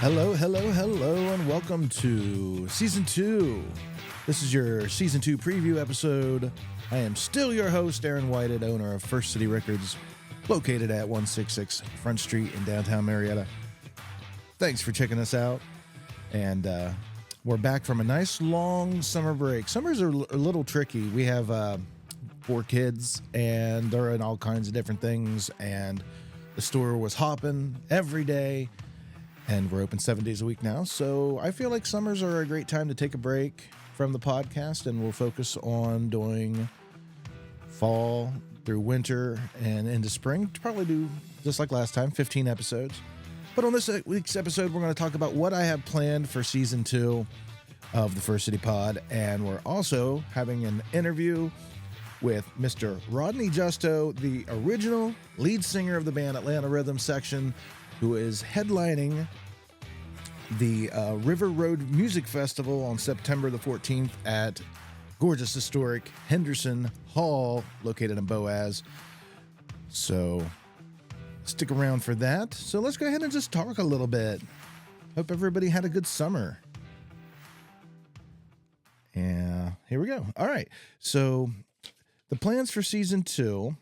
Hello, hello, hello, and welcome to Season 2. This is your Season 2 preview episode. I am still your host, Aaron Whited, owner of First City Records, located at 166 Front Street in downtown Marietta. Thanks for checking us out. And we're back from a nice long summer break. Summers are a little tricky. We have 4 kids, and they're in all kinds of different things, and the store was hopping every day. And we're open 7 days a week now. So I feel like summers are a great time to take a break from the podcast, and we'll focus on doing fall through winter and into spring. Probably do, just like last time, 15 episodes. But on this week's episode, we're going to talk about what I have planned for Season 2 of the First City Pod. And we're also having an interview with Mr. Rodney Justo, the original lead singer of the band Atlanta Rhythm Section, who is headlining the River Road Music Festival on September the 14th at gorgeous historic Henderson Hall, located in Boaz. So stick around for that. So let's go ahead and just talk a little bit. Hope everybody had a good summer. And here we go. All right. So the plans for Season 2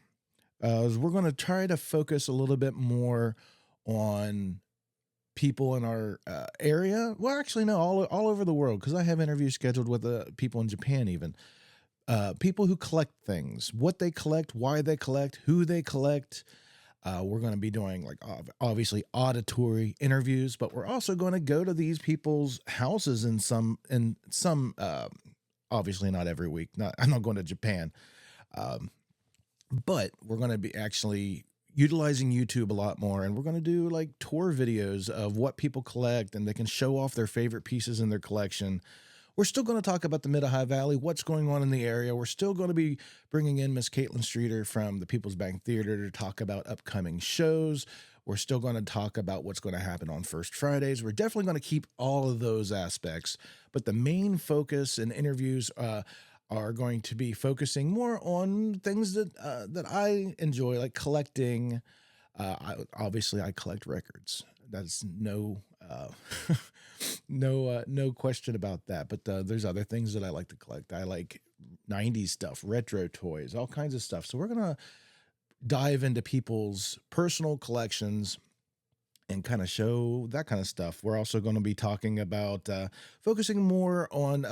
is we're going to try to focus a little bit more on people in our area. Well, actually, no, all over the world, because I have interviews scheduled with people in Japan even. People who collect things, what they collect, why they collect, who they collect. We're going to be doing, like, obviously auditory interviews, but we're also going to go to these people's houses in some obviously not every week. I'm not going to Japan. But we're going to be actually utilizing YouTube a lot more, and we're going to do like tour videos of what people collect, and they can show off their favorite pieces in their collection. We're still going to talk about the Mid-Ohio Valley, what's going on in the area. We're still going to be bringing in Miss Caitlin Streeter from the People's Bank Theater to talk about upcoming shows. We're still going to talk about what's going to happen on First Fridays. We're definitely going to keep all of those aspects, but the main focus in interviews are going to be focusing more on things that I enjoy, like collecting. Obviously, I collect records. That's no question about that. But there's other things that I like to collect. I like 90s stuff, retro toys, all kinds of stuff. So we're gonna dive into people's personal collections and kind of show that kind of stuff. We're also going to be talking about focusing more on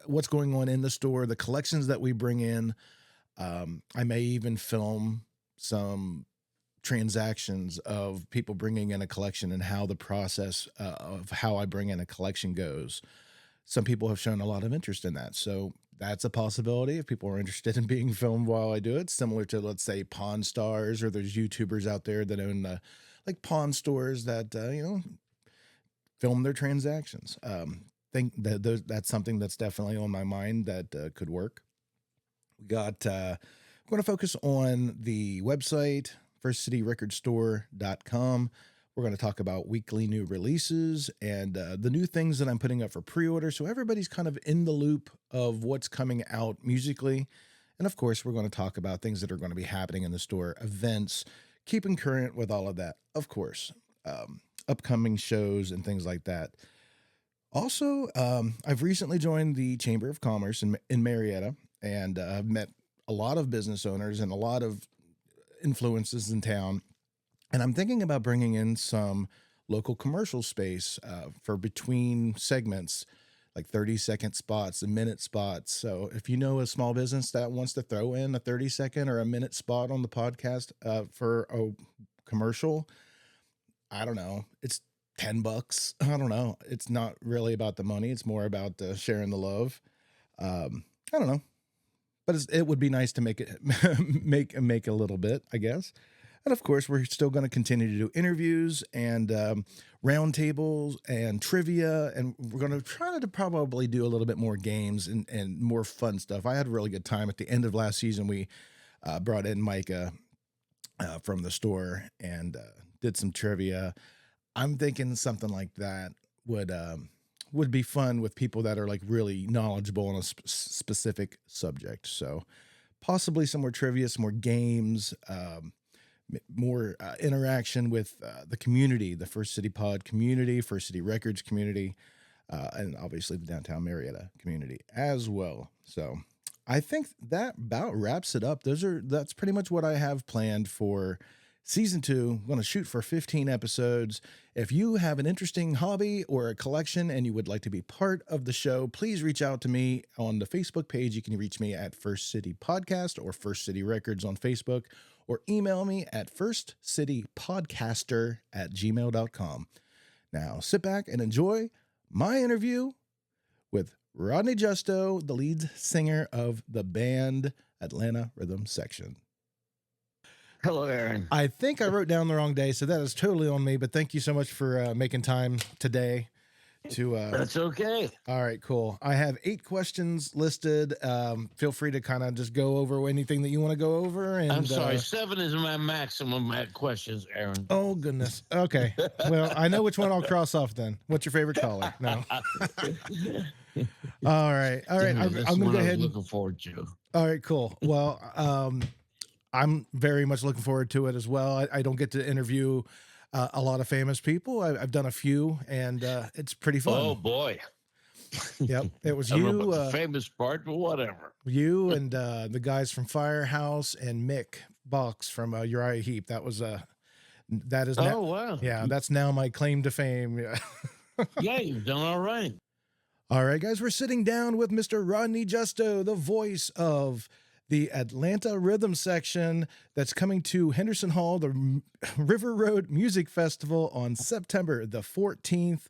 what's going on in the store, the collections that we bring in. I may even film some transactions of people bringing in a collection and how the process of how I bring in a collection goes. Some people have shown a lot of interest in that. So that's a possibility if people are interested in being filmed while I do it, similar to, let's say, Pawn Stars, or there's YouTubers out there that own like pawn stores that, film their transactions. Think that that's something that's definitely on my mind that could work. We got, I'm going to focus on the website, firstcityrecordstore.com. We're going to talk about weekly new releases and the new things that I'm putting up for pre-order. So everybody's kind of in the loop of what's coming out musically. And of course, we're going to talk about things that are going to be happening in the store, events, keeping current with all of that, of course, upcoming shows and things like that. Also, I've recently joined the Chamber of Commerce in Marietta, and I've met a lot of business owners and a lot of influences in town. And I'm thinking about bringing in some local commercial space for between segments, like 30-second spots, a minute spots. So if you know a small business that wants to throw in a 30-second or a minute spot on the podcast for a commercial, I don't know, it's $10. I don't know. It's not really about the money. It's more about sharing the love. I don't know, but it would be nice to make it make a little bit, I guess. And of course, we're still going to continue to do interviews and roundtables and trivia, and we're going to try to probably do a little bit more games and more fun stuff. I had a really good time at the end of last season. We brought in Micah from the store and did some trivia. I'm thinking something like that would be fun with people that are like really knowledgeable on a specific subject. So possibly some more trivia, some more games, more interaction with the community, the First City Pod community, First City Records community, and obviously the downtown Marietta community as well. So I think that about wraps it up. That's pretty much what I have planned for season 2. I'm going to shoot for 15 episodes. If you have an interesting hobby or a collection and you would like to be part of the show, please reach out to me on the Facebook page. You can reach me at First City Podcast or First City Records on Facebook, or email me at firstcitypodcaster@gmail.com. Now sit back and enjoy my interview with Rodney Justo, the lead singer of the band Atlanta Rhythm Section. Hello, Aaron. I think I wrote down the wrong day, so that is totally on me, but thank you so much for making time today to That's okay. All right, cool. I have 8 questions listed. Feel free to kind of just go over anything that you want to go over. And I'm sorry, 7 is my maximum at questions, Aaron. Oh goodness. Okay. Well, I know which one I'll cross off then. What's your favorite color? No. All right. I'm gonna go ahead. Looking forward to. All right. Cool. Well, I'm very much looking forward to it as well. I don't get to interview a lot of famous people. I've done a few, and it's pretty fun. Oh boy. Yep, it was I don't know you. about the famous part, but whatever. You and the guys from Firehouse and Mick Box from Uriah Heep. That was that is. Oh wow. Yeah, that's now my claim to fame. Yeah. Yeah, you've done all right. All right, guys, we're sitting down with Mr. Rodney Justo, the voice of the Atlanta Rhythm Section that's coming to Henderson Hall, the River Road Music Festival on September the 14th.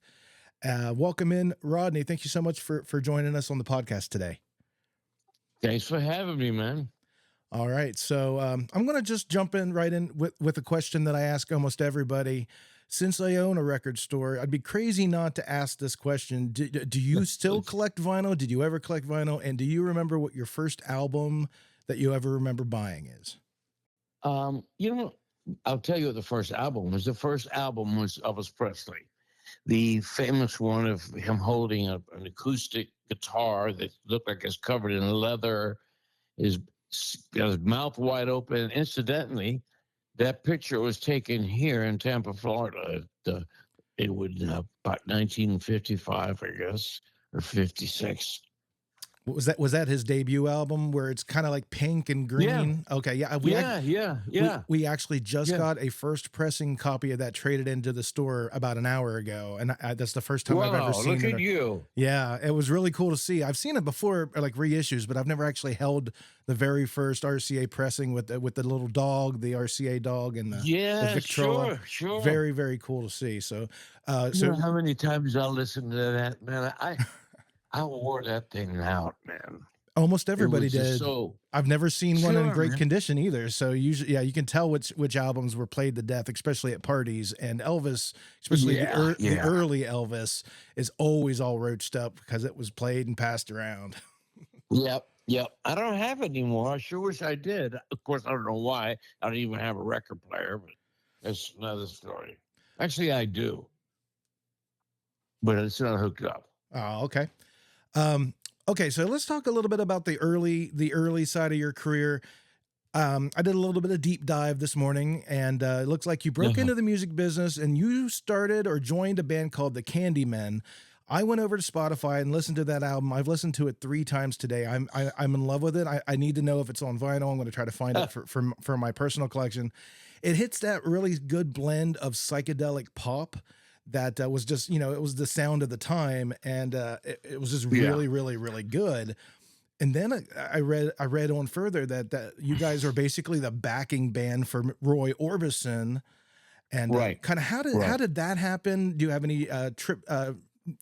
Welcome in, Rodney. Thank you so much for joining us on the podcast today. Thanks for having me, man. All right, so I'm going to just jump in right in with a question that I ask almost everybody. Since I own a record store, I'd be crazy not to ask this question. Do you still collect vinyl? Did you ever collect vinyl? And do you remember what your first album that you ever remember buying is? I'll tell you what the first album was. The first album was Elvis Presley. The famous one of him holding an acoustic guitar that looked like it's covered in leather, got his mouth wide open. Incidentally, that picture was taken here in Tampa, Florida. It would about 1955, I guess, or 56. Was that his debut album where it's kind of like pink and green? Yeah. Okay, yeah. We actually just got a first pressing copy of that traded into the store about an hour ago, and that's the first time I've ever seen it. Look at you! Yeah, it was really cool to see. I've seen it before, like reissues, but I've never actually held the very first RCA pressing with the little dog, the RCA dog, and the Victrola. Sure. Very, very cool to see. So, you know how many times I'll listen to that, man? I wore that thing out, man. Almost everybody did. So, I've never seen one in great condition either. So usually, you can tell which albums were played to death, especially at parties. And Elvis, especially the early Elvis, is always all roached up because it was played and passed around. Yep. I don't have it anymore. I sure wish I did. Of course, I don't know why. I don't even have a record player, but that's another story. Actually, I do, but it's not hooked up. Oh, okay. Okay, so let's talk a little bit about the early side of your career. I did a little bit of deep dive this morning, and it looks like you broke into the music business and you started or joined a band called the Candymen. I went over to Spotify and listened to that album. I've listened to it 3 times today. I'm in love with it. I need to know if it's on vinyl. I'm going to try to find it for my personal collection. It hits that really good blend of psychedelic pop that was just, it was the sound of the time, and it was just really, really, really good. And then I read on further that you guys are basically the backing band for Roy Orbison, and kind of how did that happen? Do you have any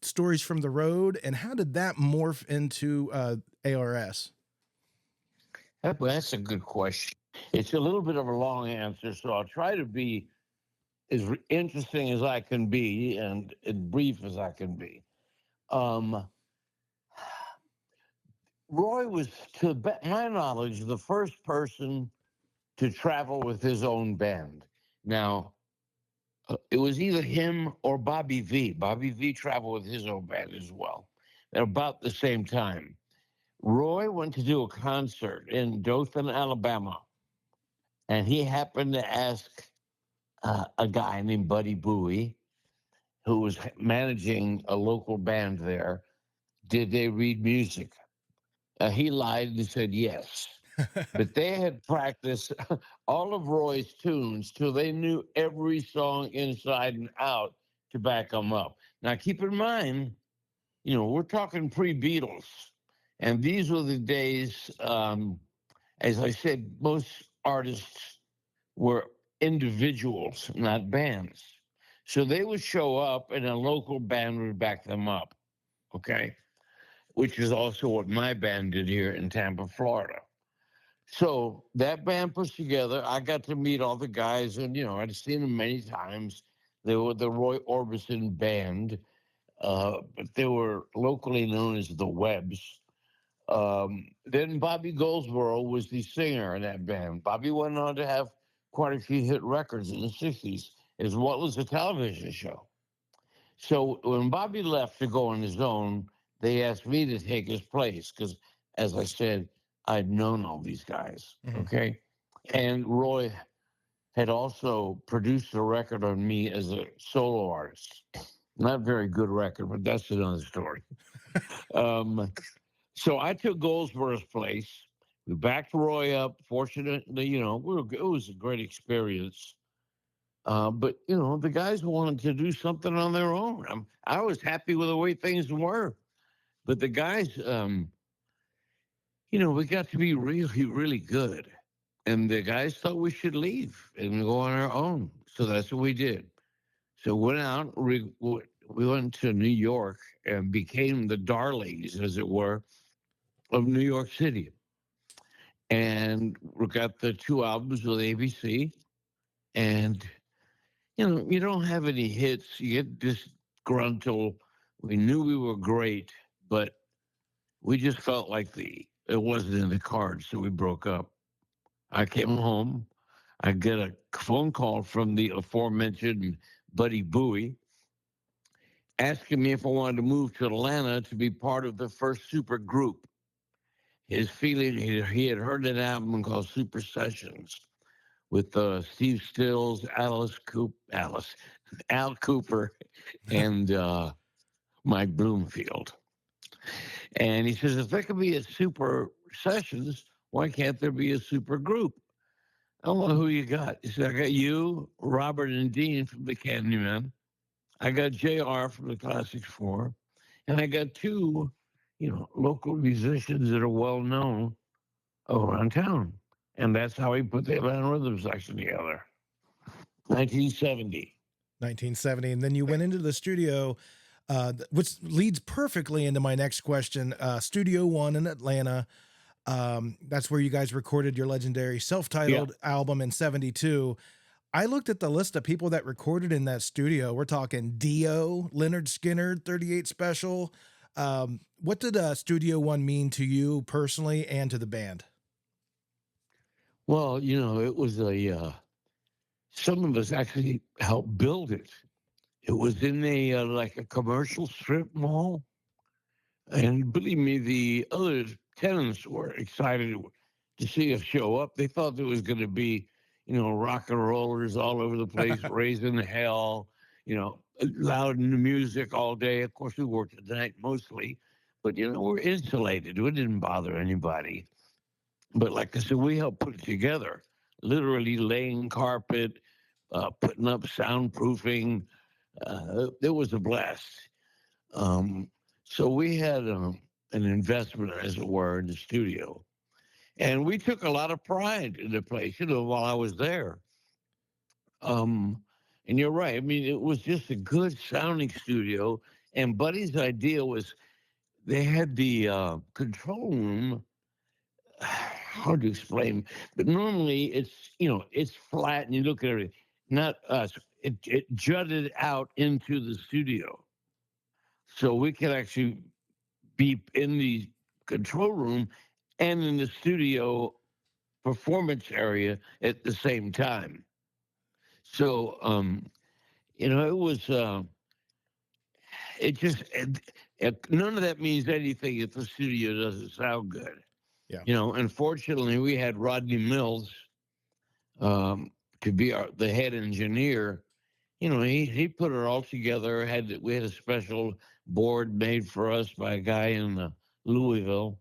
stories from the road, and how did that morph into ARS? That's a good question. It's a little bit of a long answer, so I'll try to be as interesting as I can be and as brief as I can be. Roy was, to my knowledge, the first person to travel with his own band. Now, it was either him or Bobby V. Bobby V traveled with his own band as well at about the same time. Roy went to do a concert in Dothan, Alabama, and he happened to ask a guy named Buddy Bowie, who was managing a local band there, did they read music? He lied and said yes. But they had practiced all of Roy's tunes till they knew every song inside and out to back them up. Now, keep in mind, we're talking pre-Beatles, and these were the days. As I said, most artists were individuals, not bands. So they would show up, and a local band would back them up. Okay, which is also what my band did here in Tampa, Florida. So that band puts together. I got to meet all the guys, and I'd seen them many times. They were the Roy Orbison band, but they were locally known as the Webbs. Then Bobby Goldsboro was the singer in that band. Bobby went on to have quite a few hit records in the '60s, as well as a television show. So when Bobby left to go on his own, they asked me to take his place because, as I said, I'd known all these guys. Mhm. Okay. And Roy had also produced a record on me as a solo artist. Not very good record, but that's another story. Um, so I took Goldsboro's place. We backed Roy up. Fortunately, it was a great experience. But the guys wanted to do something on their own. I was happy with the way things were, but the guys, we got to be really, really good, and the guys thought we should leave and go on our own. So that's what we did. So went out. We went to New York and became the darlings, as it were, of New York City, and we got the 2 albums with ABC, and you don't have any hits. You get disgruntled. We knew we were great, but we just felt like it wasn't in the cards, so we broke up. I came home. I get a phone call from the aforementioned Buddy Bowie asking me if I wanted to move to Atlanta to be part of the first super group. His feeling, he had heard an album called Super Sessions with Steve Stills, Al Cooper, and Mike Bloomfield. And he says, if there could be a super sessions, why can't there be a super group? I don't know who you got. He said, I got you, Robert and Dean from the Candyman. I got JR from the Classics 4. And I got two, local musicians that are well known around town. And that's how he put the Atlanta Rhythm section together. 1970. 1970. And then you went into the studio, which leads perfectly into my next question. Studio One in Atlanta. That's where you guys recorded your legendary Yeah. self-titled album in '72. I looked at the list of people that recorded in that studio. We're talking Dio, Leonard Skinner, 38 Special. What did Studio One mean to you personally and to the band? Well, it was some of us actually helped build it. It was in like a commercial strip mall. And believe me, the other tenants were excited to see us show up. They thought there was going to be, rock and rollers all over the place, raising hell, loud music all day. Of course, we worked at night mostly, but, we're insulated. We didn't bother anybody. But like I said, we helped put it together, literally laying carpet, putting up soundproofing. It was a blast. Um, so we had an investment, as it were, in the studio. And we took a lot of pride in the place, while I was there. And you're right. I mean, it was just a good sounding studio. And Buddy's idea was they had the control room. Hard to explain, but normally it's flat and you look at it. Not us. It jutted out into the studio, so we could actually be in the control room and in the studio performance area at the same time. So, it was, none of that means anything if the studio doesn't sound good. Yeah. Unfortunately, we had Rodney Mills, um, to be the head engineer. He put it all together. We had a special board made for us by a guy in Louisville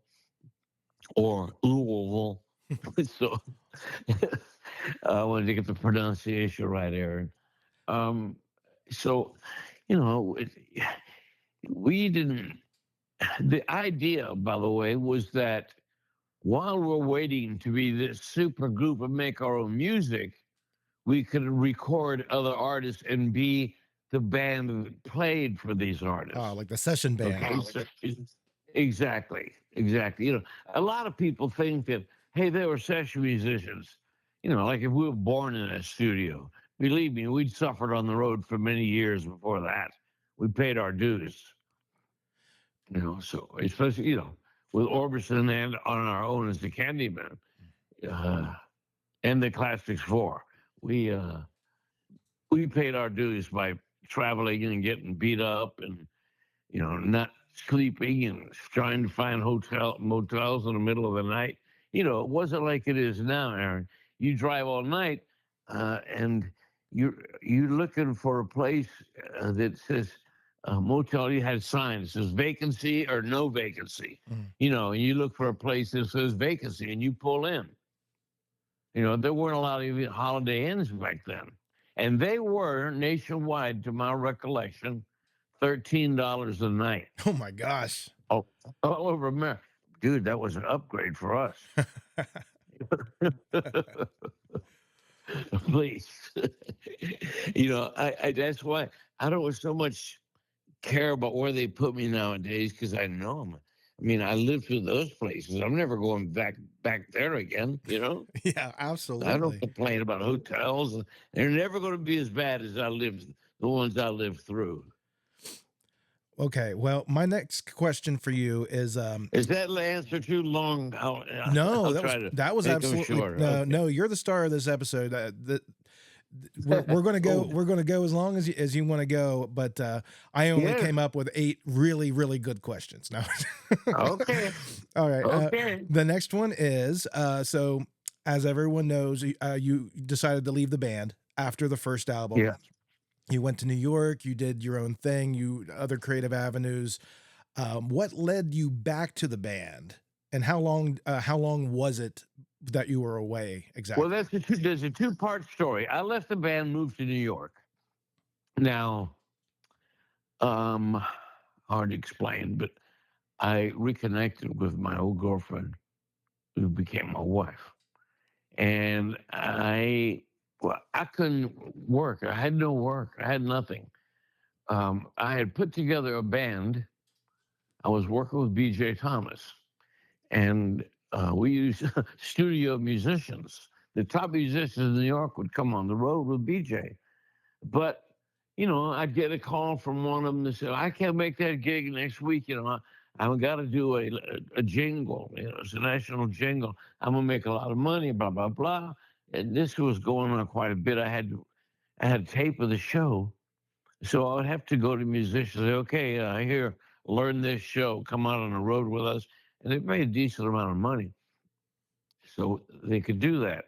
or Louisville. So I wanted to get the pronunciation right, Aaron. Um, so we didn't. The idea, by the way, was that while we're waiting to be this super group and make our own music, we could record other artists and be the band that played for these artists. Like the session band. Okay, exactly, exactly. A lot of people think that, hey, they were session musicians. Like if we were born in a studio, believe me, we'd suffered on the road for many years before that. We paid our dues. So especially with Orbison and on our own as the Candyman, uh, and the Classics Four, we paid our dues by traveling and getting beat up and not sleeping and trying to find motels in the middle of the night. It wasn't like it is now, Aaron. You drive all night, and you're looking for a place that says motel. You had signs that says vacancy or no vacancy. Mm. And you look for a place that says vacancy, and you pull in. There weren't a lot of Holiday Inns back then, and they were nationwide, to my recollection, $13 a night. Oh my gosh. Oh, all over America. Dude, that was an upgrade for us. Please. That's why I don't so much care about where they put me nowadays, because I know them. I lived through those places. I'm never going back there again, Yeah, I don't absolutely. complain about hotels. They're never going to be as bad as the ones I lived through. Okay, well, my next question for you is Is that answer too long? no, I'll try to that was make them absolutely shorter. no, Okay. no, you're the star of this episode. We're going to go Cool. we're going to go as long as you want to go, but I only Yes. came up with 8 really really good questions. Now. Okay. All right. Okay. The next one is so as everyone knows, you decided to leave the band after the first album. Yeah. You went to New York, you did your own thing, you other creative avenues. What led you back to the band, and how long was it that you were away exactly? Well, there's a two-part story. I left the band, moved to New York. Now, hard to explain, but I reconnected with my old girlfriend, who became my wife, and I couldn't work. I had no work. I had nothing. I had put together a band. I was working with B.J. Thomas, and we used studio musicians. The top musicians in New York would come on the road with BJ. But, I'd get a call from one of them that said, I can't make that gig next week. I've got to do a jingle. It's a national jingle. I'm going to make a lot of money, blah, blah, blah. And this was going on quite a bit. I had tape of the show. So I would have to go to musicians and say, okay, here, learn this show, come out on the road with us. And they paid a decent amount of money. So they could do that.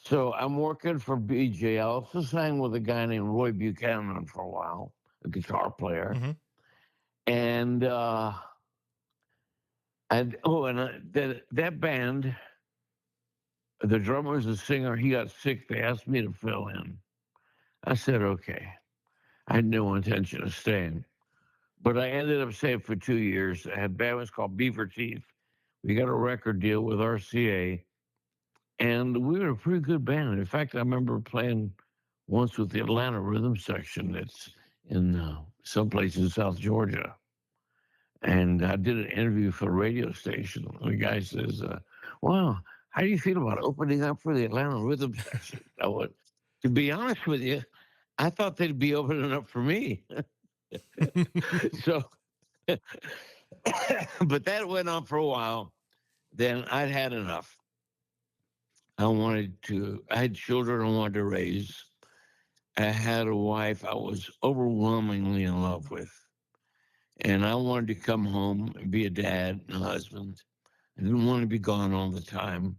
So I'm working for BJ. I also sang with a guy named Roy Buchanan for a while, a guitar player. Mm-hmm. And that band, the drummer was a singer. He got sick. They asked me to fill in. I said, okay. I had no intention of staying. But I ended up staying for 2 years. I had a band was called Beaver Teeth. We got a record deal with RCA. And we were a pretty good band. In fact, I remember playing once with the Atlanta Rhythm Section that's in someplace in South Georgia. And I did an interview for a radio station. The guy says, wow, how do you feel about opening up for the Atlanta Rhythm Section? I went, to be honest with you, I thought they'd be opening up for me. So, but that went on for a while. Then I'd had enough. I had children I wanted to raise. I had a wife I was overwhelmingly in love with. And I wanted to come home and be a dad and a husband. I didn't want to be gone all the time.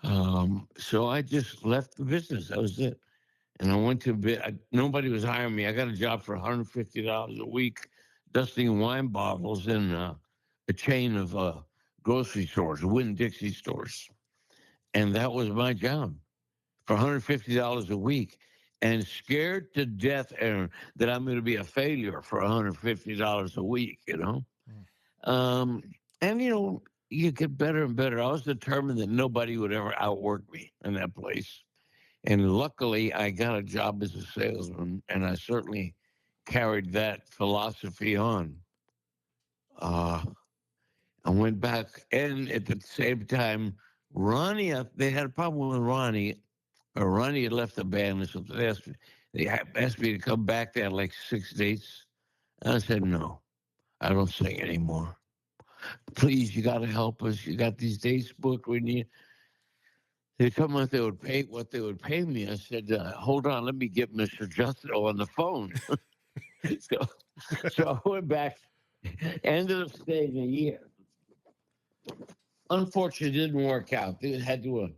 So I just left the business. That was it. And I went to nobody was hiring me. I got a job for $150 a week, dusting wine bottles in a chain of grocery stores, Winn Dixie stores, and that was my job for $150 a week. And scared to death, Aaron, that I'm going to be a failure for $150 a week. Mm. Um, and you get better and better. I was determined that nobody would ever outwork me in that place. And luckily, I got a job as a salesman, and I certainly carried that philosophy on. Uh, I went back, and at the same time, they had a problem with Ronnie, or Ronnie had left the band or something. They asked me to come back. They had like 6 dates. And I said, no, I don't sing anymore. Please, you got to help us. You got these dates booked. We need. They told me what they would pay me. I said, hold on, let me get Mr. Justo on the phone. so, so I went back, ended up staying a year. Unfortunately, it didn't work out. They had to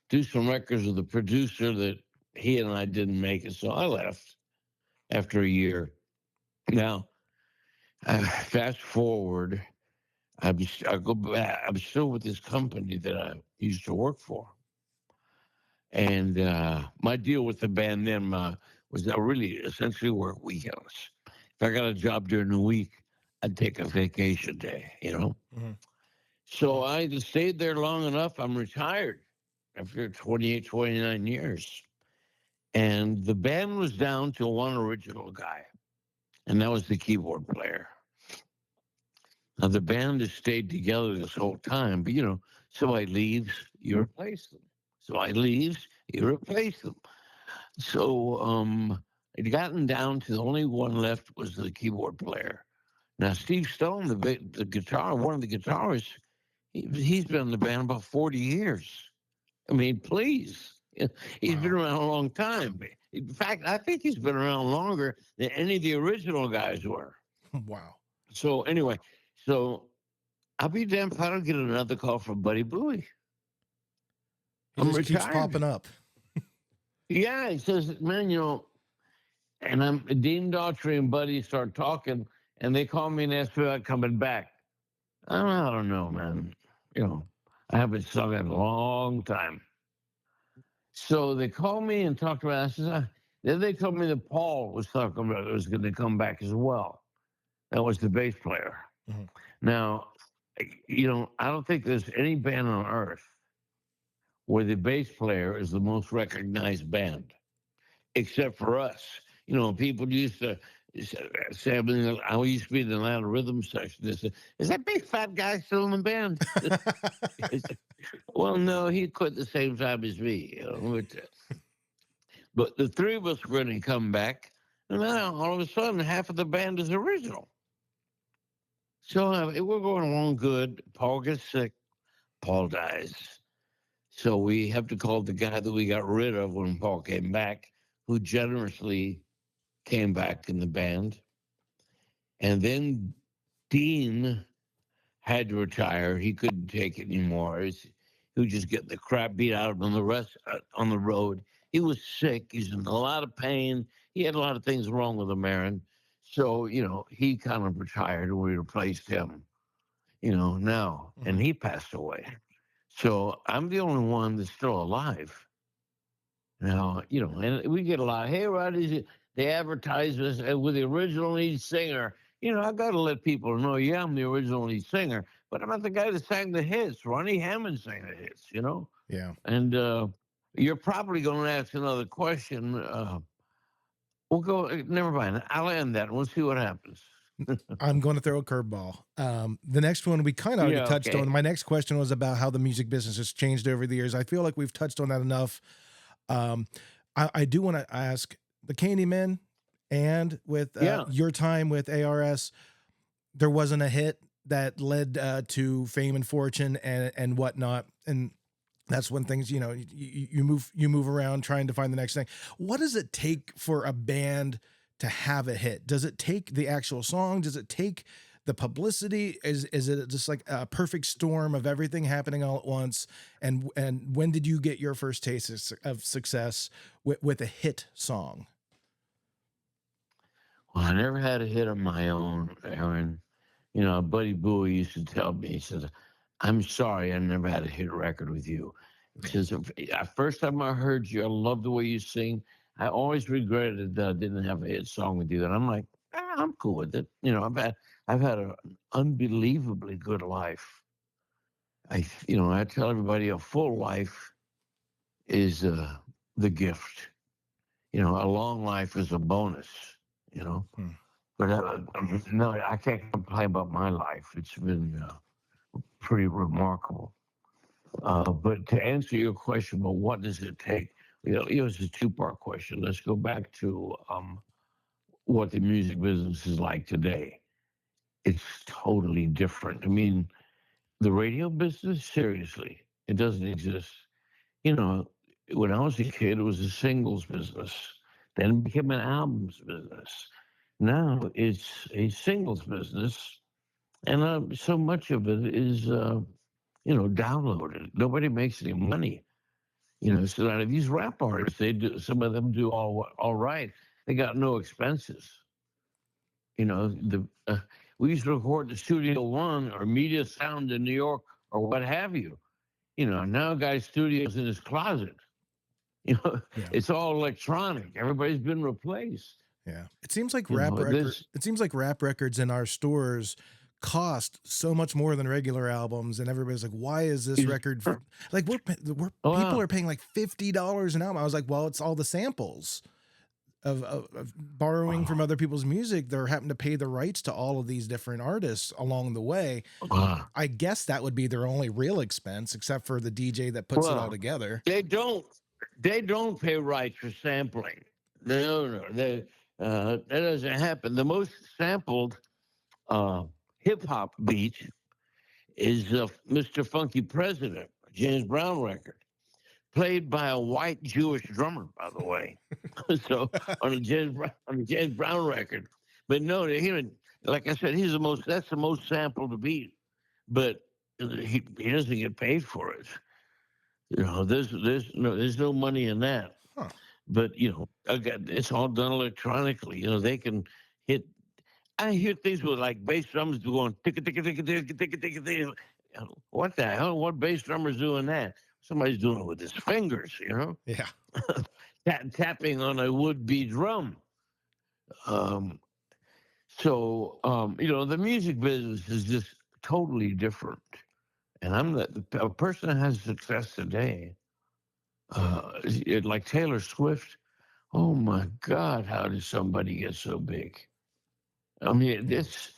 do some records with the producer that he and I didn't make it. So I left after a year. Now, fast forward, I go back. I'm still with this company that I used to work for. And my deal with the band then was I really essentially work weekends. If I got a job during the week, I'd take a vacation day. Mhm. So I just stayed there long enough. I'm retired after 28, 29 years. And the band was down to one original guy, and that was the keyboard player. Now, the band has stayed together this whole time, but somebody leaves, you replace them. Somebody leaves, you replace them. So it gotten down to the only one left was the keyboard player. Now Steve Stone, the guitar, one of the guitarists, he's been in the band about 40 years. I mean, please, he's been Wow. around a long time. In fact, I think he's been around longer than any of the original guys were. Wow. So anyway, so I'll be damned if I don't get another call from Buddy Bowie. He I'm just keeps retired. popping up. Yeah, he says, man, and Dean Daughtry and Buddy start talking, and they call me and ask me about coming back. I don't know, man. You know, I haven't sung in a long time. So they called me and talked about it. I said, then they told me that Paul was talking about it was going to come back as well. That was the bass player. Mhm. Now, I don't think there's any band on earth where the bass player is the most recognized band, except for us. People used to say, I used to be in the Atlanta rhythm section. They said, is that big fat guy still in the band? Well, no, he quit the same time as me. But the three of us were going to come back. And now all of a sudden, half of the band is original. So we're going along good. Paul gets sick. Paul dies. So we have to call the guy that we got rid of when Paul came back, who generously came back in the band. And then Dean had to retire. He couldn't take it anymore. He was just getting the crap beat out of him on the road. He was sick. He's in a lot of pain. He had a lot of things wrong with him, Aaron. So, he kind of retired and we replaced him, now. And Mhm. he passed away. So I'm the only one that's still alive. Now, and we get a lot. Hey, Rodney, they advertise us with the original lead singer. I got to let people know, yeah, I'm the original lead singer, but I'm not the guy that sang the hits. Ronnie Hammond sang the hits. Yeah. And you're probably going to ask another question. We'll go, never mind. I'll end that and we'll see what happens. I'm going to throw a curveball. The next one we kind of already Yeah, touched on. okay. My next question was about how the music business has changed over the years. I feel like we've touched on that enough. Um, I do want to ask the Candymen and with Yeah. your time with ARS, there wasn't a hit that led to fame and fortune and whatnot. And that's when things, you move around trying to find the next thing. What does it take for a band to have a hit? Does it take the actual song? Does it take the publicity? Is it just like a perfect storm of everything happening all at once? And when did you get your first taste of success with a hit song? Well, I never had a hit on my own, Aaron. You know, Buddy Bowie used to tell me, he says, I'm sorry I never had a hit record with you. Because first time I heard you, I love the way you sing. I always regretted that I didn't have a hit song with you. And I'm like, I'm cool with it. You know, I've had an unbelievably good life. I tell everybody a full life is the gift. You know, a long life is a bonus. You know, Hmm. but no, I can't complain about my life. It's been pretty remarkable. But to answer your question, well, what does it take? It's a two-part question. Let's go back to what the music business is like today. It's totally different. I mean, the radio business, seriously, it doesn't exist. You know, when I was a kid, it was a singles business. Then it became an albums business. Now it's a singles business, and so much of it is, downloaded. Nobody makes any money. You know, so now these rap artists, they do. Some of them do all right. They got no expenses. You know, we used to record the Studio One or Media Sound in New York or what have you. You know, now a guy's studio's in his closet. You know, Yeah. it's all electronic. Everybody's been replaced. Yeah. It seems like You know, this. rap records in our stores cost so much more than regular albums, and everybody's like, why is this Is, record like we're people wow. are paying like $50 an album. I was like, well, it's all the samples of borrowing from Wow. other people's music. They're having to pay the rights to all of these different artists along the way. Wow. I guess that would be their only real expense, except for the DJ that puts it all Well, together. they don't. They don't pay rights for sampling. No, no, that doesn't happen. The most sampled uh, hip hop beat is Mr. Funky President, James Brown record, played by a white Jewish drummer, by the way. So on a James Brown record, but no, like I said, that's the most sampled beat, but he doesn't get paid for it. You know, there's no money in that. Huh. But again, it's all done electronically. You know, they can hit. I hear things with like bass drummers going ticka ticka ticka ticka ticka ticka ticka. What the hell? What bass drummer's doing that? Somebody's doing it with his fingers. You know, Yeah. tapping on a would-be drum. Um, so the music business is just totally different. And a person that has success today, like Taylor Swift. Oh my God, how did somebody get so big? I mean, Yeah. it's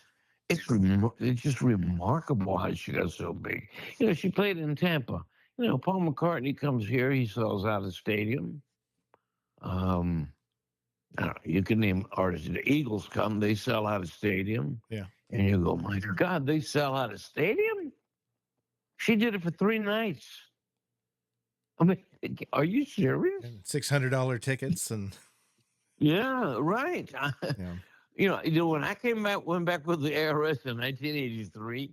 just remarkable how she got so big. You know, she played in Tampa. You know, Paul McCartney comes here, he sells out a stadium. Um, I don't know, you can name artists. The Eagles come, they sell out a stadium, Yeah. and you go, my God, they sell out a stadium. She did it for 3 nights. I mean, are you serious? And $600 tickets and Yeah, right. yeah. When I went back with the ARS in 1983,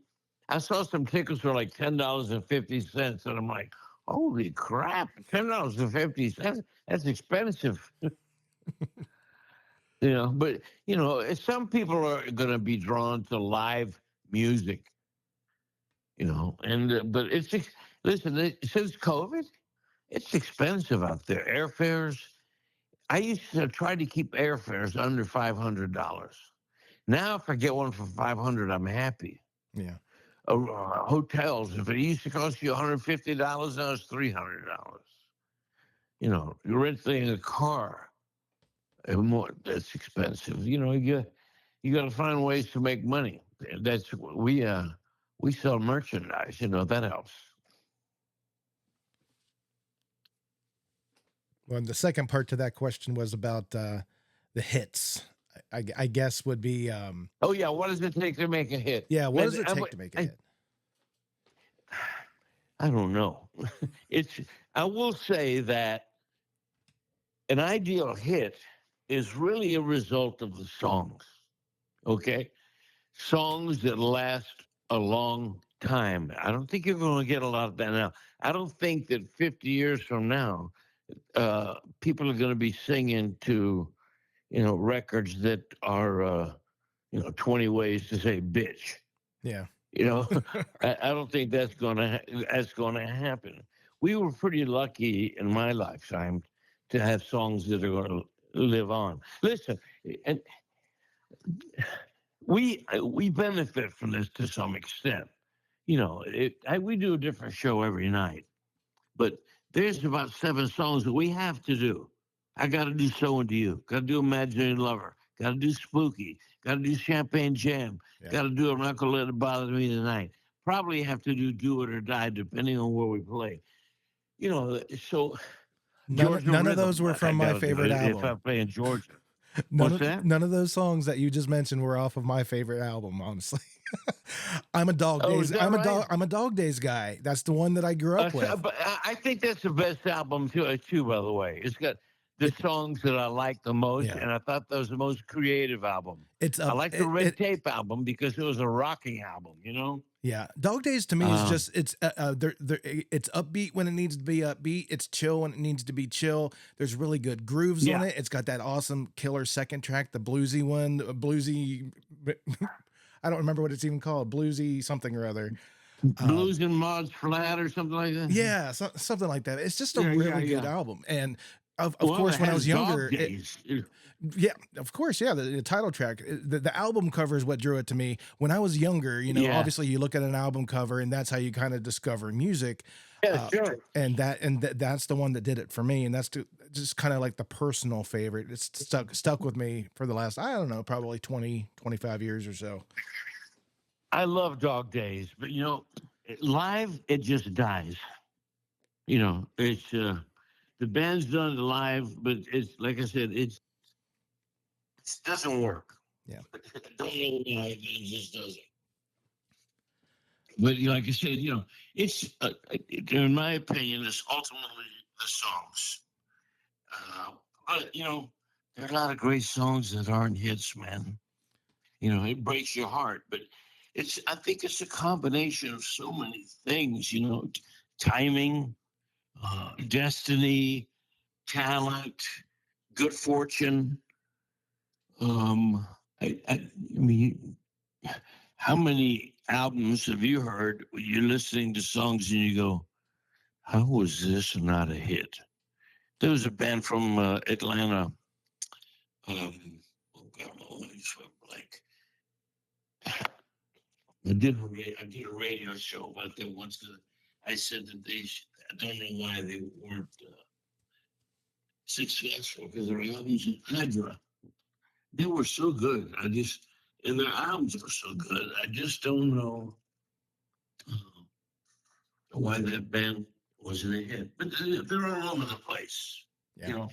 I saw some tickets for like $10.50, and I'm like, holy crap, $10.50. That's expensive. But some people are going to be drawn to live music, but listen, since COVID, it's expensive out there. Airfares, I used to try to keep airfares under $500. Now, if I get one for 500, I'm happy. Yeah. Hotels, if it used to cost you $150, now it's $300. You're renting a car, that's expensive. You got to find ways to make money. That's what we sell merchandise. That helps. Well, the second part to that question was about the hits. I guess would be Oh yeah, what does it take to make a hit? yeah. What And does it take to make a hit? I don't know. I will say that an ideal hit is really a result of the songs. Okay. songs that last a long time. I don't think you're going to get a lot of that now. I don't think that 50 years from now, people are going to be singing to, records that are, 20 ways to say bitch. Yeah. You know, I don't think that's going to happen. We were pretty lucky in my lifetime to have songs that are going to live on. Listen, and we benefit from this to some extent. We do a different show every night, but there's about 7 songs that we have to do. I got to do So Into You. Got to do Imaginary Lover. Got to do Spooky. Got to do Champagne Jam. Yeah. Got to do I'm Not Gonna Let It Bother Me Tonight. Probably have to do It or Die, depending on where we play. So Georgia None of Rhythm, those were like I from my got to do favorite it if album. I play in Georgia. What's that? None of those songs that you just mentioned were off of my favorite album, honestly. I'm a Dog Oh, is Days. that right? I'm a Dog Days guy. That's the one that I grew up with. But I think that's the best album too. By the way, it's got the It, songs that I like the most, yeah. and I thought that was the most creative album. It's I up. like the Red Tape album because it was a rocking album. Yeah, Dog Days to me is Um, just it's upbeat when it needs to be upbeat. It's chill when it needs to be chill. There's really good grooves on yeah, it. It's got that awesome killer second track, the bluesy one, bluesy. I don't remember what it's even called, bluesy something or other. Um, Blues and Mods Flat or something like that. yeah, something like that. It's just a Yeah, yeah, really good yeah. album, and of Well, it course, when I has was Dog younger, Days. yeah, of course, yeah. The title track, the album cover is what drew it to me. When I was younger, Yeah, obviously you look at an album cover, and that's how you kind of discover music. yeah, Uh, sure. and that's the one that did it for me, and that's just kind of like the personal favorite. It's stuck with me for the last, I don't know, probably 20, 25 years or so. I love Dog Days, but live it just dies. It's the band's done it live, but it's like I said, it doesn't work. Yeah. I don't know why it just doesn't. But like I said, it's in my opinion, it's ultimately the songs. But there are a lot of great songs that aren't hits, man. It breaks your heart, but I think it's a combination of so many things. Timing, destiny, talent, good fortune. I mean, how many albums have you heard when you're listening to songs and you go, how was this not a hit? There was a band from Atlanta. Oh God, like I did a radio show about them once. I said that I don't know why they weren't successful because their albums in Hydra, they were so good. And their albums were so good. I just don't know uh, why that band wasn't a hit. But they're all over the place. Yeah. You know,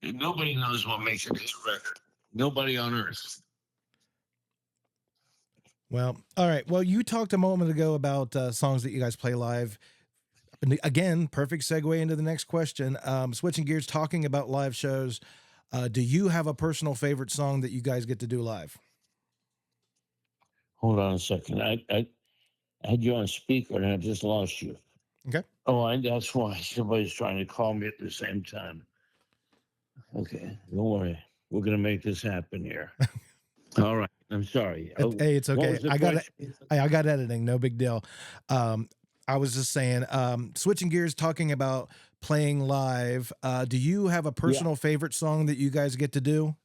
nobody knows what makes a good record. Nobody on earth. Well, all right. Well, you talked a moment ago about songs that you guys play live. And again, perfect segue into the next question. Switching gears, talking about live shows. Do you have a personal favorite song that you guys get to do live? Hold on a second. I had you on speaker and I just lost you. Okay. Oh, that's why somebody's trying to call me at the same time. Okay, don't worry. We're going to make this happen here. All right. I'm sorry. Hey, it's okay. I got it. Question? I got editing. No big deal. I was just saying, switching gears, talking about playing live. Do you have a Yeah. personal favorite song that you guys get to do?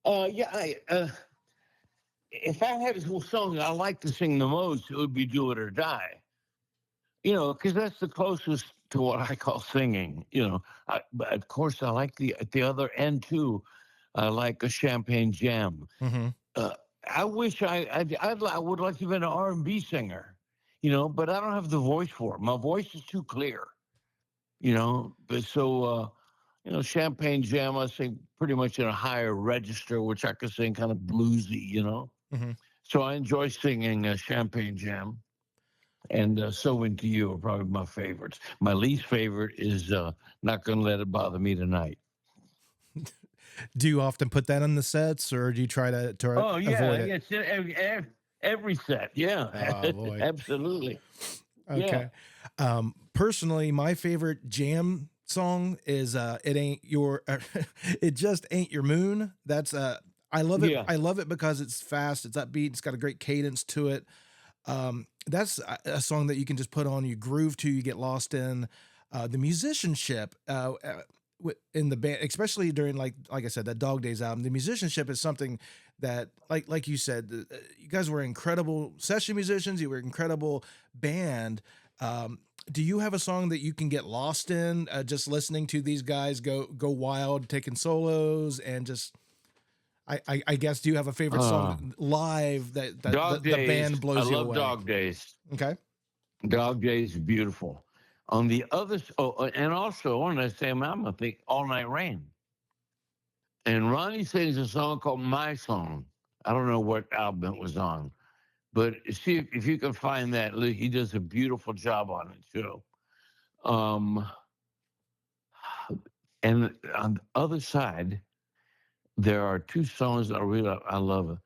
Yeah. If I had a song I like to sing the most, it would be "Do It or Die." Because that's the closest to what I call singing. But of course, I like at the other end too. I like a Champagne Jam. Mm-hmm. I wish I would like to be an R&B singer, but I don't have the voice for it. My voice is too clear, But so, Champagne Jam, I sing pretty much in a higher register, which I could sing kind of bluesy, Mm-hmm. So I enjoy singing Champagne Jam. And So Into You are probably my favorites. My least favorite is Not Gonna Let It Bother Me Tonight. Do you often put that on the sets, or do you try to Oh yeah, avoid it? it's every set. Yeah, Oh boy. absolutely. Yeah. Okay. Personally, my favorite jam song is "It Ain't Your," "It Just Ain't Your Moon." That's I love it. Yeah. I love it because it's fast, it's upbeat, it's got a great cadence to it. That's a song that you can just put on, you groove to, you get lost in. The musicianship in the band, especially during like I said, that Dog Days album, the musicianship is something that, like you said, you guys were incredible session musicians. You were incredible band. Do you have a song that you can get lost in, just listening to these guys go wild, taking solos, and just I guess, do you have a favorite song Uh, live that Dog the band Days. I blows you love away? Dog Days. Okay. Dog Days is beautiful. On the other, and also on that same album, I think All Night Rain. And Ronnie sings a song called My Song. I don't know what album it was on, but see if you can find that. He does a beautiful job on it too. Um, and on the other side, there are two songs that I love.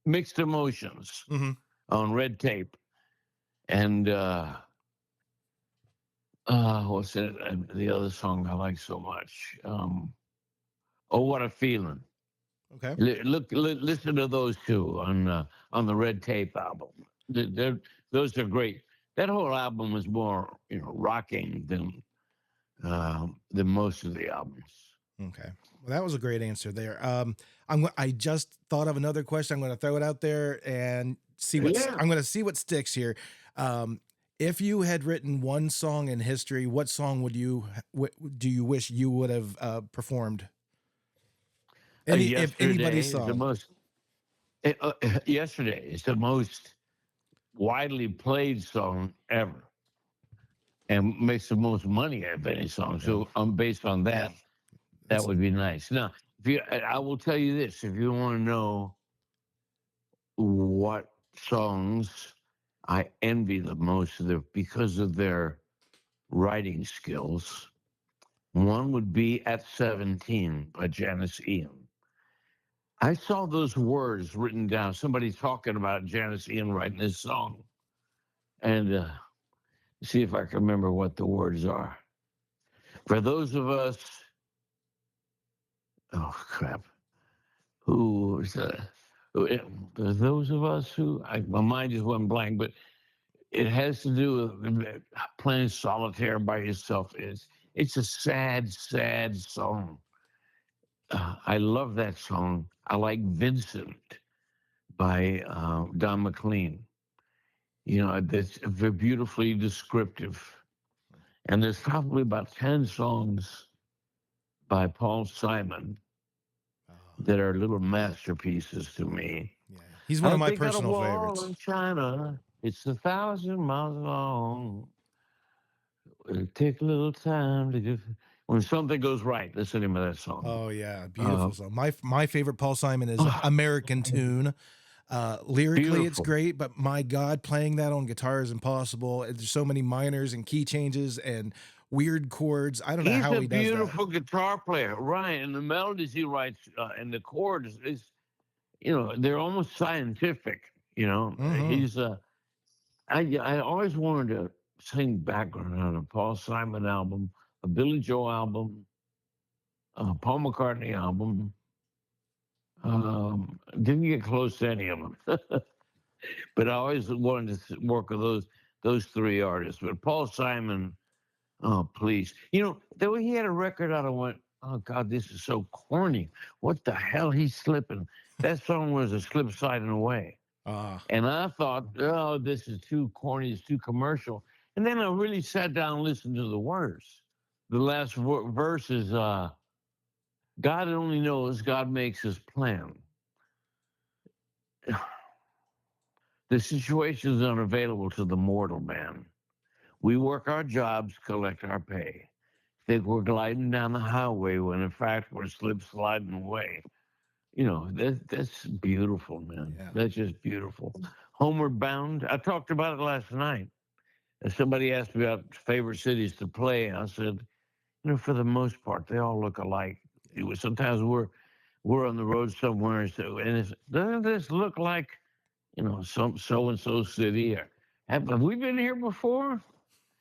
Mixed Emotions Hmm. on Red Tape. And what's it? The other song I like so much. Oh, What a Feeling. Okay. Listen to those two on the Red Tape album. Those are great. That whole album is more, rocking than most of the albums. Okay. Well, that was a great answer there. I just thought of another question. I'm going to throw it out there and Yeah. I'm going to see what sticks here. Um, if you had written one song in history, what song do you wish you would have performed? If anybody's Yesterday is the song. most. Yesterday is the most widely played song ever, and makes the most money out of any song. Yeah. So based on that, that That's would be nice. Now, if you, I will tell you this: if you want to know what songs I envy the most because of their writing skills, one would be "At 17" by Janice Ian. I saw those words written down. Somebody talking about Janice Ian writing this song, and see if I can remember what the words are. For those of us, oh crap, who is for those of us who, my mind just went blank, but it has to do with playing solitaire by yourself. It's a sad, sad song. I love that song. I like Vincent by Don McLean. That's very beautifully descriptive. And there's probably about 10 songs by Paul Simon uh, that are little masterpieces to me. yeah. He's one of I my think got a personal wall favorites. in China. It's 1,000 miles long. It'll take a little time to get. When something goes right, listen to that song. Oh yeah, Uh, beautiful song. My favorite Paul Simon is oh, American Tune. Lyrically, it's beautiful. great, but my God, playing that on guitar is impossible. There's so many minors and key changes and weird chords. I don't know He's how a he does that. beautiful guitar player, right? And the melodies he writes and the chords is, they're almost scientific. Hmm. He's I always wanted to sing background on a Paul Simon album, a Billy Joel album, a Paul McCartney album. Didn't get close to any of them, but I always wanted to work with those three artists. But Paul Simon, oh please, the way he had a record out, I went, oh God, this is so corny. What the hell? He's slipping. That song was a slip sliding away. Ah, And I thought, oh, this is too corny, it's too commercial. And then I really sat down and listened to the words. The last verse is God only knows, God makes his plan. The situation is unavailable to the mortal man. We work our jobs, collect our pay. Think we're gliding down the highway when in fact we're slip sliding away. That's beautiful, man. yeah. That's just beautiful. Homeward Bound. I talked about it last night. And somebody asked me about favorite cities to play. I said, for the most part, they all look alike. Sometimes we're on the road somewhere, and doesn't this look like some so and so city? Or have we been here before?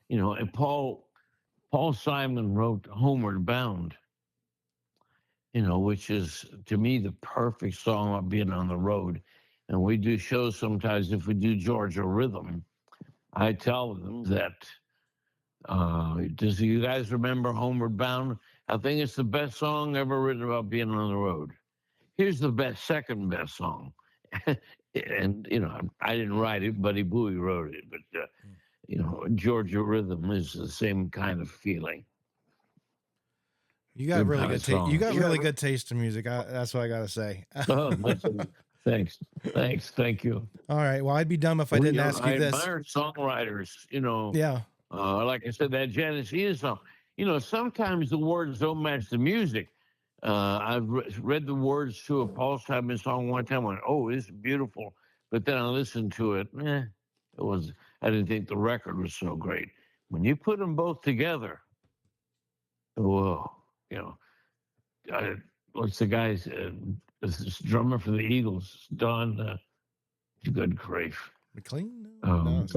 And Paul Simon wrote Homeward Bound, which is to me the perfect song about being on the road. And we do shows sometimes if we do Georgia rhythm. I tell them that. Does you guys remember Homeward Bound? I think it's the best song ever written about being on the road. Here's the second best song. And I didn't write it, Buddy Bowie wrote it. But Georgia Rhythm is the same kind of feeling. You got Same really kind good of taste. You song. got really good taste in music. That's what I gotta say. Oh, thanks, thank you. All right. Well, I'd be dumb if I didn't ask I you this. admire songwriters. Yeah. Like I said, that Janis Ian song. Sometimes the words don't match the music. I've read the words to a Paul Simon song one time. Went, oh, this is beautiful. But then I listened to it. It was. I didn't think the record was so great. When you put them both together, whoa, what's the guy's this drummer for the Eagles, Don? Good grief. McLean? Um,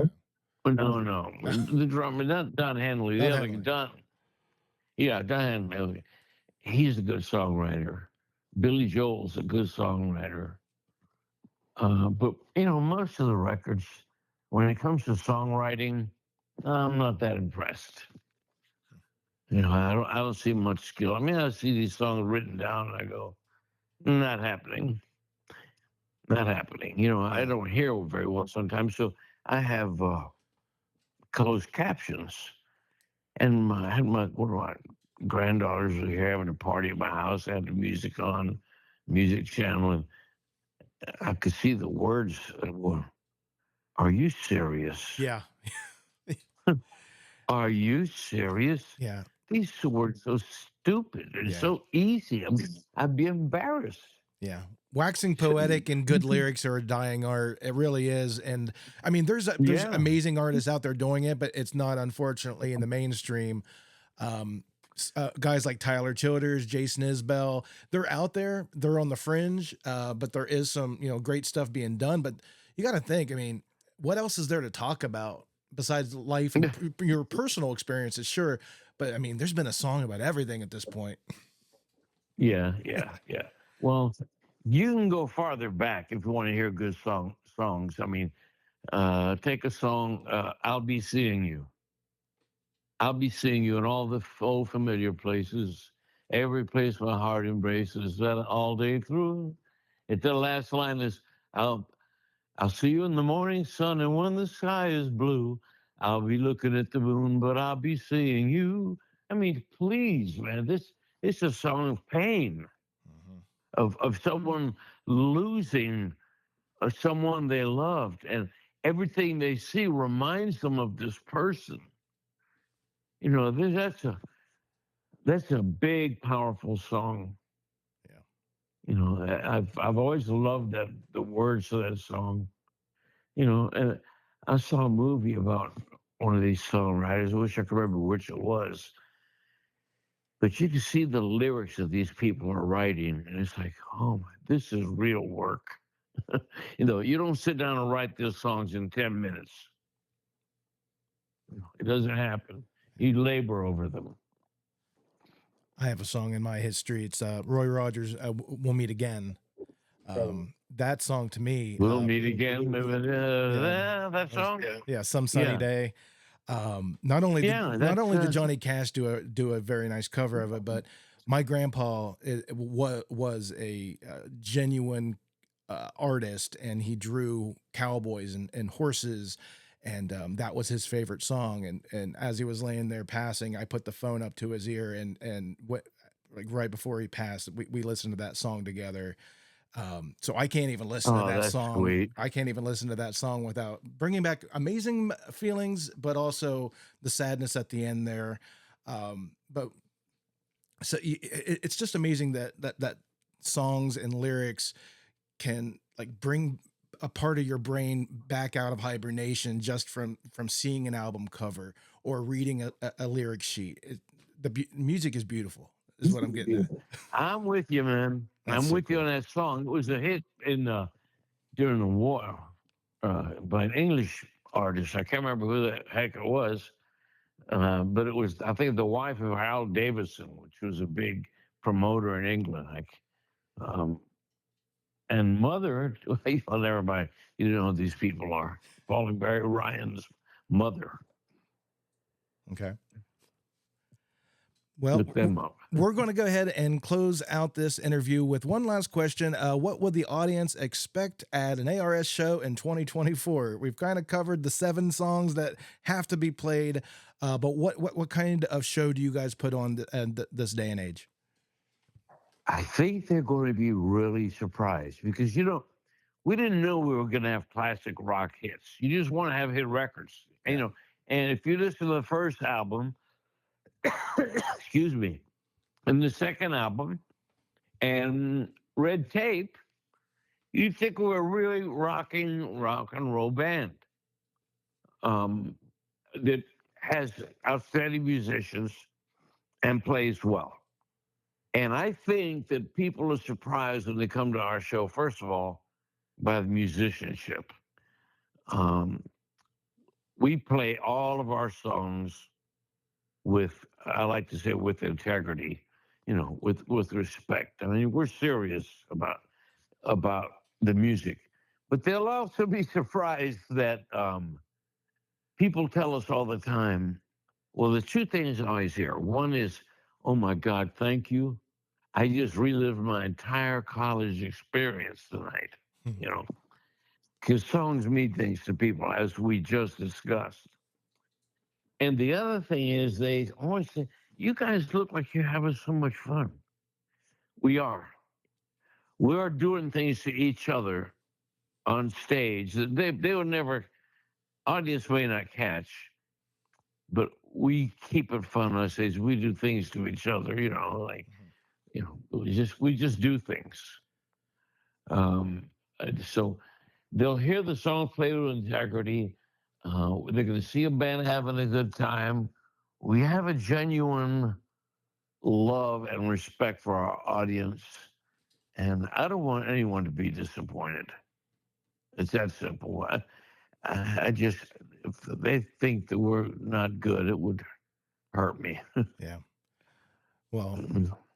No. no, the drummer, not Don Henley. The Don other Henley. Don. Yeah, Don Henley. He's a good songwriter. Billy Joel's a good songwriter. But most of the records, when it comes to songwriting, I'm not that impressed. I don't see much skill. I mean, I see these songs written down, and I go, not happening, not happening. I don't hear very well sometimes, so I have closed captions. And I had one of my granddaughters were here having a party at my house. I had the music on, music channel, and I could see the words. Well, are you serious? Yeah. Are you serious? Yeah. These words are so stupid and so easy. I'd be embarrassed. Yeah. Waxing poetic and good lyrics are a dying art. It really is. And I mean, there's amazing artists out there doing it, but it's not, unfortunately, in the mainstream. Guys like Tyler Childers, Jason Isbell, they're out there. They're on the fringe, but there is some, great stuff being done. But you got to think, I mean, what else is there to talk about besides life and your personal experiences? Sure. But I mean, there's been a song about everything at this point. Yeah. Well, you can go farther back if you want to hear good songs. I mean, take a song, I'll Be Seeing You. I'll be seeing you in all the old familiar places, every place my heart embraces, that all day through. If the last line is, I'll see you in the morning sun, and when the sky is blue, I'll be looking at the moon, but I'll be seeing you. I mean, please, man, this is a song of pain, of someone losing someone they loved, and everything they see reminds them of this person. That's a big, powerful song. Yeah. I've always loved the words to that song. And I saw a movie about one of these songwriters. I wish I could remember which it was. But you can see the lyrics that these people are writing, and it's like, oh my, this is real work. You don't sit down and write these songs in 10 minutes. It doesn't happen. You labor over them. I have a song in my history. It's Roy Rogers, We'll Meet Again. That song to me. We'll meet again. That song. Yeah, Some Sunny Day. Not only did Johnny Cash do a very nice cover of it, but my grandpa was a genuine artist, and he drew cowboys and horses, and that was his favorite song. And as he was laying there passing, I put the phone up to his ear, and what, like right before he passed, we listened to that song together. So I can't even listen to that song. Sweet. I can't even listen to that song without bringing back amazing feelings, but also the sadness at the end there. But so it's just amazing that songs and lyrics can like bring a part of your brain back out of hibernation just from seeing an album cover or reading a lyric sheet. music is beautiful, is what I'm getting at. I'm with you, man. That's I'm so with you cool. on that song. It was a hit in during the war by an English artist. I can't remember who the heck it was, but it was, I think, the wife of Hal Davidson, which was a big promoter in England. Um, and mother, well, never mind. You know who these people are. Pauline Barry Ryan's mother. Okay. Well, Look them up. we're going to go ahead and close out this interview with one last question. What would the audience expect at an ARS show in 2024? We've kind of covered the 7 songs that have to be played, but what kind of show do you guys put on this day and age? I think they're going to be really surprised because, we didn't know we were going to have classic rock hits. You just want to have hit records, Yeah. And if you listen to the first album, excuse me, and the second album and Red Tape, you'd think we were a really rocking rock and roll band that has outstanding musicians and plays well. And I think that people are surprised when they come to our show, first of all, by the musicianship. We play all of our songs with, I like to say, with integrity, with respect. I mean, we're serious about the music, but they'll also be surprised that people tell us all the time. Well, the 2 things I always hear. One is, "Oh my God, thank you. I just relived my entire college experience tonight." Because songs mean things to people, as we just discussed. And the other thing is, they always say, "You guys look like you're having so much fun." We are. We are doing things to each other on stage that they would never, audience may not catch, but we keep it fun on stage. We do things to each other, we just do things. So they'll hear the song played with integrity. They're going to see a band having a good time. We have a genuine love and respect for our audience, and I don't want anyone to be disappointed. It's that simple. I just, if they think that we're not good, it would hurt me. Yeah. Well,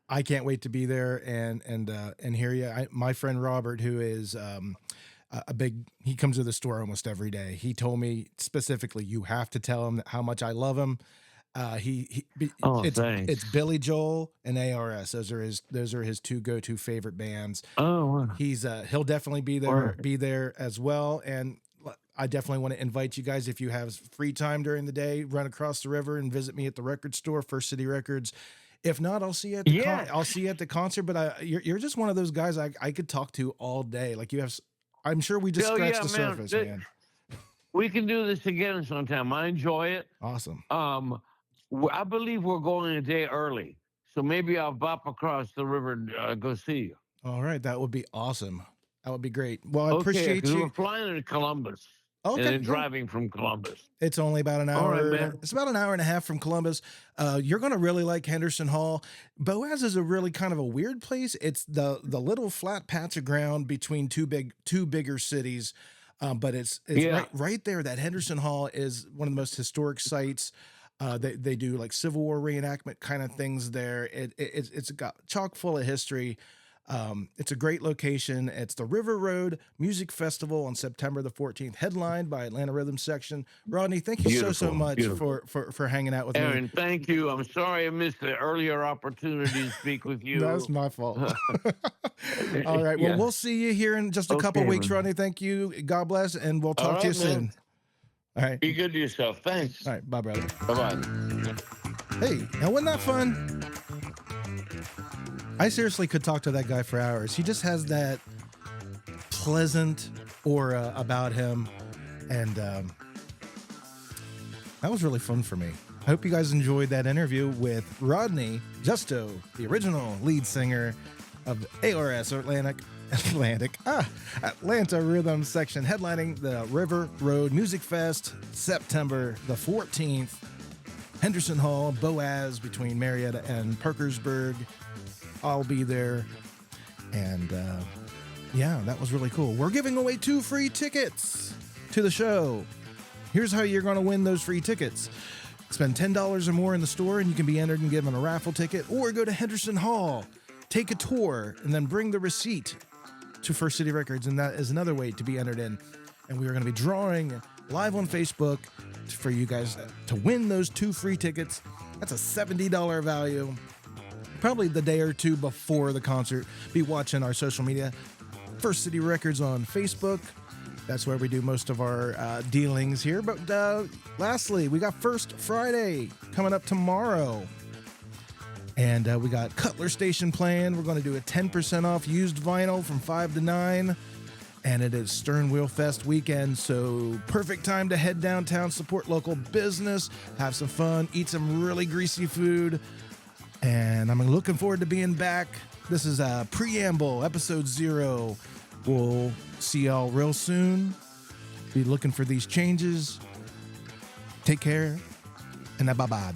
I can't wait to be there and hear you. My friend Robert, who is he comes to the store almost every day. He told me specifically, you have to tell him how much I love him. Thanks. It's Billy Joel and ARS. Those are his 2 go-to favorite bands. Oh, He'll definitely be there as well. And I definitely want to invite you guys, if you have free time during the day, run across the river and visit me at the record store, First City Records. If not, I'll see you at the concert. But you're just one of those guys I could talk to all day. Like, you have, I'm sure we just scratched the surface, man. We can do this again sometime. I enjoy it. Awesome. I believe we're going a day early, so maybe I'll bop across the river and go see you. All right, that would be awesome. That would be great. Well, I appreciate 'cause you. We're flying to Columbus. Okay, and then driving from Columbus. It's only about an hour. All right, man. It's about an hour and a half from Columbus. You're going to really like Henderson Hall. Boaz is a really kind of a weird place. It's the little flat patch of ground between two bigger cities. But it's right there. That Henderson Hall is one of the most historic sites. They do like Civil War reenactment kind of things there. It's got chock full of history. It's a great location. It's the River Road Music Festival on September the 14th, headlined by Atlanta Rhythm Section. Rodney, thank you so much for hanging out with me. Aaron, thank you. I'm sorry I missed the earlier opportunity to speak with you. That's my fault. All right. Well, we'll see you here in just a couple weeks, Rodney. Thank you. God bless, and we'll talk to you soon. All right. Be good to yourself. Thanks. All right. Bye, brother. Bye-bye. Hey, now wasn't that fun? I seriously could talk to that guy for hours. He just has that pleasant aura about him. And that was really fun for me. I hope you guys enjoyed that interview with Rodney Justo, the original lead singer of ARS Atlanta Rhythm Section, headlining the River Road Music Fest, September the 14th. Henderson Hall, Boaz between Marietta and Parkersburg. I'll be there. And yeah, that was really cool. We're giving away 2 free tickets to the show. Here's how you're going to win those free tickets. Spend $10 or more in the store and you can be entered and given a raffle ticket, or go to Henderson Hall, take a tour, and then bring the receipt to First City Records, and that is another way to be entered in. And we are going to be drawing live on Facebook for you guys to win those 2 free tickets. That's a $70 value. Probably the day or two before the concert. Be watching our social media. First City Records on Facebook. That's where we do most of our dealings here. But lastly, we got First Friday coming up tomorrow. And we got Cutler Station playing. We're going to do a 10% off used vinyl from 5 to 9. And it is Stern Wheel Fest weekend, so perfect time to head downtown, support local business, have some fun, eat some really greasy food. And I'm looking forward to being back. This is a preamble, episode 0. We'll see y'all real soon. Be looking for these changes. Take care, and bye-bye.